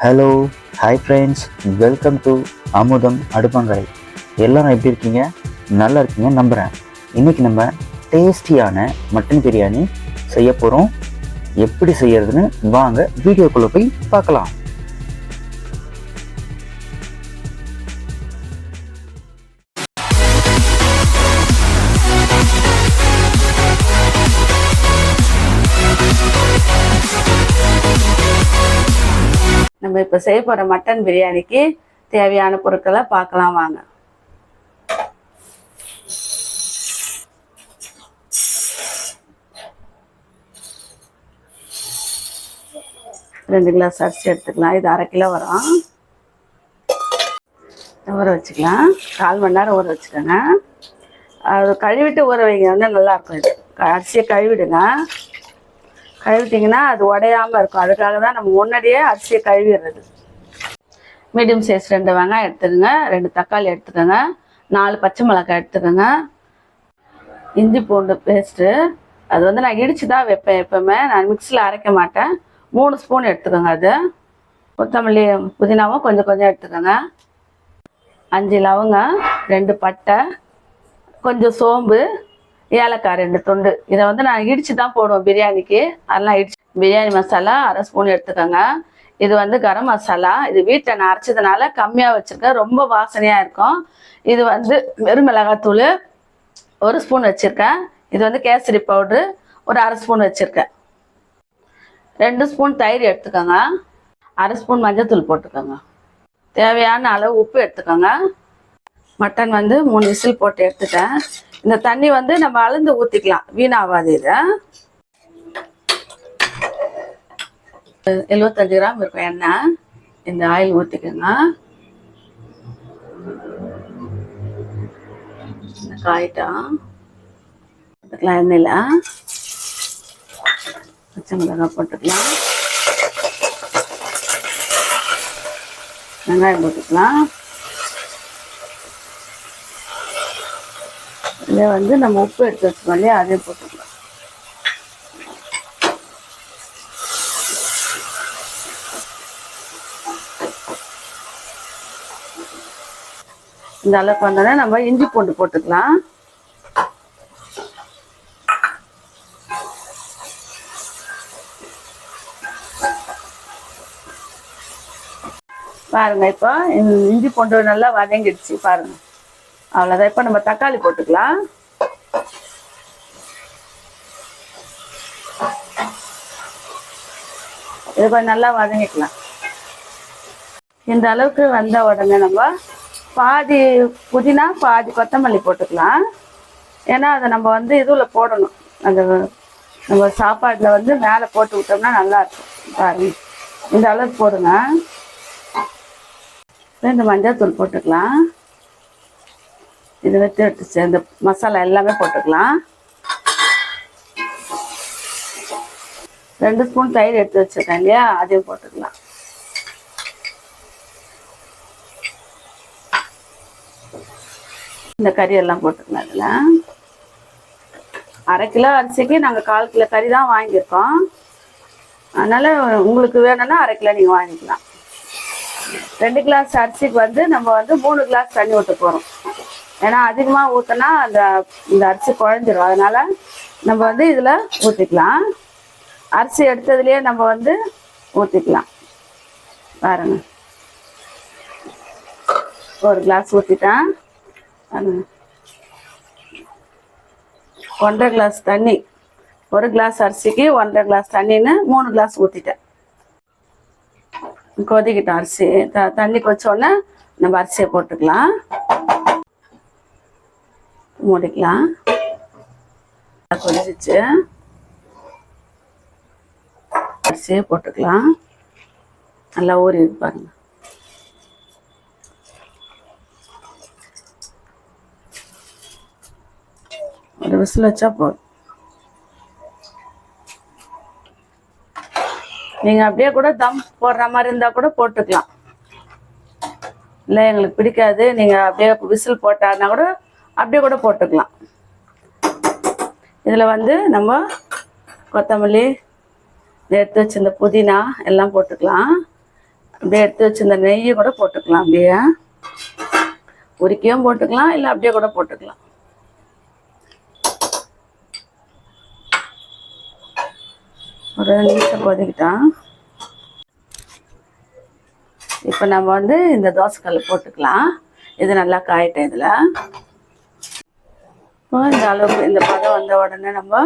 Hello, hi friends, welcome to அமுதம் அடுப்பங்கரை. எல்லாரும் எப்படி இருக்கீங்க? நல்லா இருக்கீங்க நம்புகிறேன். இன்றைக்கி நம்ம டேஸ்டியான மட்டன் பிரியாணி செய்ய போகிறோம். எப்படி செய்யறதுன்னு வாங்க வீடியோக்குள்ளே போய் பார்க்கலாம். நம்ம இப்போ செய்ய போகிற மட்டன் பிரியாணிக்கு தேவையான பொருட்களை பார்க்கலாம் வாங்க. ரெண்டு கிளாஸ் அரிசி எடுத்துக்கலாம். இது 1/2 கிலோ வரும். ஊற வச்சுக்கலாம். 1/4 மணி நேரம் ஊற வச்சுக்கோங்க. அது கழுவிட்டு ஊற வைங்க, வந்து நல்லாயிருக்கும். இது அரிசியை கழுவிடுங்க. கழுவிட்டிங்கன்னா அது உடையாமல் இருக்கும். அதுக்காக தான் நம்ம முன்னாடியே அரிசியை கழுவிடுறது. மீடியம் சைஸ் 2 வெங்காயம் எடுத்துக்கோங்க, 2 தக்காளி எடுத்துக்கோங்க, 4 பச்சை மிளகாய் எடுத்துக்கோங்க. இஞ்சி பூண்டு பேஸ்ட்டு அது வந்து நான் இடித்து தான் வைப்பேன். எப்போவுமே நான் மிக்ஸியில் அரைக்க மாட்டேன். 3 ஸ்பூன் எடுத்துக்கோங்க. அது கொத்தமல்லி புதினாவும் கொஞ்சம் கொஞ்சம் எடுத்துக்கோங்க. 5 லவங்கம், 2 பட்டை, கொஞ்சம் சோம்பு, ஏலக்காய் 2 துண்டு. இதை வந்து நான் இடித்து தான் போடுவேன் பிரியாணிக்கு. அதெல்லாம் இடிச்சு பிரியாணி மசாலா 1/2 ஸ்பூன் எடுத்துக்கோங்க. இது வந்து கரம் மசாலா. இது வீட்டில் நான் அரைச்சதுனால கம்மியாக வச்சுருக்கேன், ரொம்ப வாசனையாக இருக்கும். இது வந்து வெறும் மிளகாத்தூள் 1 ஸ்பூன் வச்சுருக்கேன். இது வந்து கேசரி பவுட்ரு ஒரு 1/2 ஸ்பூன் வச்சுருக்கேன். 2 ஸ்பூன் தயிர் எடுத்துக்கோங்க. 1/2 ஸ்பூன் மஞ்சள் போட்டுக்கோங்க. தேவையான அளவு உப்பு எடுத்துக்கோங்க. மட்டன் வந்து 3 விசில் போட்டு எடுத்துட்டேன். இந்த தண்ணி வந்து நம்ம அளந்து ஊற்றிக்கலாம், வீணாகாது. இது 75 கிராம் இருக்கும் எண்ணெய். இந்த ஆயில் ஊற்றிக்கோங்க. இந்த காயிட்டம் போட்டுக்கலாம். எண்ணெயில் பச்சை மிளகாய் போட்டுக்கலாம். வெங்காயம் போட்டுக்கலாம். இதில் வந்து நம்ம உப்பு எடுத்து வச்சுக்கோம் இல்லையா, அதையும் போட்டுக்கலாம். இந்த அளவுக்கு வந்தோடனே நம்ம இஞ்சி பூண்டு போட்டுக்கலாம். பாருங்க, இப்போ இஞ்சி பூண்டு நல்லா வதங்கிடுச்சு பாருங்க. அவ்வளோதான். இப்போ நம்ம தக்காளி போட்டுக்கலாம். இது கொஞ்சம் நல்லா வதங்கிக்கலாம். இந்த அளவுக்கு வந்த உடனே நம்ம பாதி புதினா பாதி கொத்தமல்லி போட்டுக்கலாம். ஏன்னா அதை நம்ம வந்து இதில் போடணும். அந்த நம்ம சாப்பாட்டில் வந்து மேலே போட்டு விட்டோம்னா நல்லாயிருக்கும். பாருங்க, இந்த அளவுக்கு போடுங்க. இந்த மஞ்சள் தூள் போட்டுக்கலாம். இது வச்சு எடுத்துச்சு இந்த மசாலா எல்லாமே போட்டுக்கலாம். 2 ஸ்பூன் தயிர் எடுத்து வச்சுருக்கேன் இல்லையா, அதையும் போட்டுக்கலாம். இந்த கறி எல்லாம் போட்டுக்கலாம். இதில் 1/2 கிலோ அரிசிக்கு நாங்கள் 1/4 கிலோ கறி தான் வாங்கியிருக்கோம். அதனால் உங்களுக்கு வேணும்னா 1/2 கிலோ நீங்கள் வாங்கிக்கலாம். 2 கிளாஸ் அரிசிக்கு வந்து நம்ம வந்து 3 கிளாஸ் தண்ணி ஊற்ற போகிறோம். ஏன்னா அதிகமாக ஊற்றினா இந்த அரிசி குழஞ்சிரும். அதனால் நம்ம வந்து இதில் ஊற்றிக்கலாம். அரிசி எடுத்ததுலேயே நம்ம வந்து ஊற்றிக்கலாம். பாருங்க, 1 கிளாஸ் ஊற்றிட்டேன். 1/2 கிளாஸ் தண்ணி, 1 கிளாஸ் அரிசிக்கு 1/2 கிளாஸ் தண்ணின்னு 3 கிளாஸ் ஊற்றிட்டேன். கொதிக்கிட்டோம் அரிசி. தண்ணி கொதிச்சோடனே நம்ம அரிசியை போட்டுக்கலாம். மூடிக்கலாம். கொதிச்சு அரிசியை போட்டுக்கலாம். நல்லா ஊறி பாருங்க. ஒரு விசில் வச்சா போதும். நீங்கள் அப்படியே கூட தம் போடுற மாதிரி இருந்தால் கூட போட்டுக்கலாம். இல்லை எங்களுக்கு பிடிக்காது, நீங்கள் அப்படியே விசில் போட்டாருன்னா கூட அப்படியே கூட போட்டுக்கலாம். இதில் வந்து நம்ம கொத்தமல்லி எடுத்து வச்சிருந்த புதினா எல்லாம் போட்டுக்கலாம். அப்படியே எடுத்து வச்சு இந்த நெய்யை கூட போட்டுக்கலாம். அப்படியே உரிக்கையும் போட்டுக்கலாம், இல்லை அப்படியே கூட போட்டுக்கலாம். ஒரு 2 நிமிஷம் கொதிக்கிட்டான். இப்போ நம்ம வந்து இந்த தோசைக்கல் போட்டுக்கலாம். இது நல்லா காயிட்டேன். இதில் இப்போ இந்த அளவுக்கு இந்த பதம் வந்த உடனே நம்ம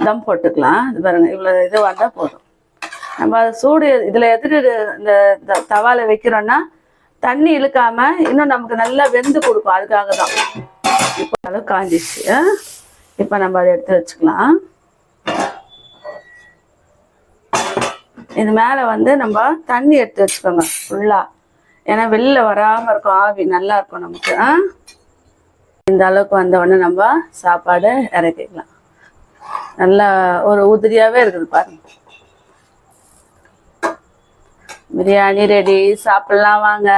தம் போட்டுக்கலாம். இது பாருங்கள், இவ்வளோ இது வந்தால் போதும். நம்ம அதை சூடு இதில் எதுக்கு இந்த தவால வைக்கிறோன்னா தண்ணி இழுக்காமல் இன்னும் நமக்கு நல்லா வெந்து கொடுக்கும். அதுக்காக தான். இப்போ அளவு காஞ்சிச்சு. இப்போ நம்ம அதை எடுத்து வச்சுக்கலாம். இது மேலே வந்து நம்ம தண்ணி எடுத்து வச்சுக்கோங்க ஃபுல்லாக. ஏன்னா வெளில வராமல் இருக்கும், ஆவி நல்லா இருக்கும் நமக்கு. இந்த அளவுக்கு வந்த உடனே நம்ம சாப்பாடு இறக்கிக்கலாம். நல்லா ஒரு உதிரியாகவே இருக்குது பாருங்க. பிரியாணி ரெடி, சாப்பிட்லாம் வாங்க.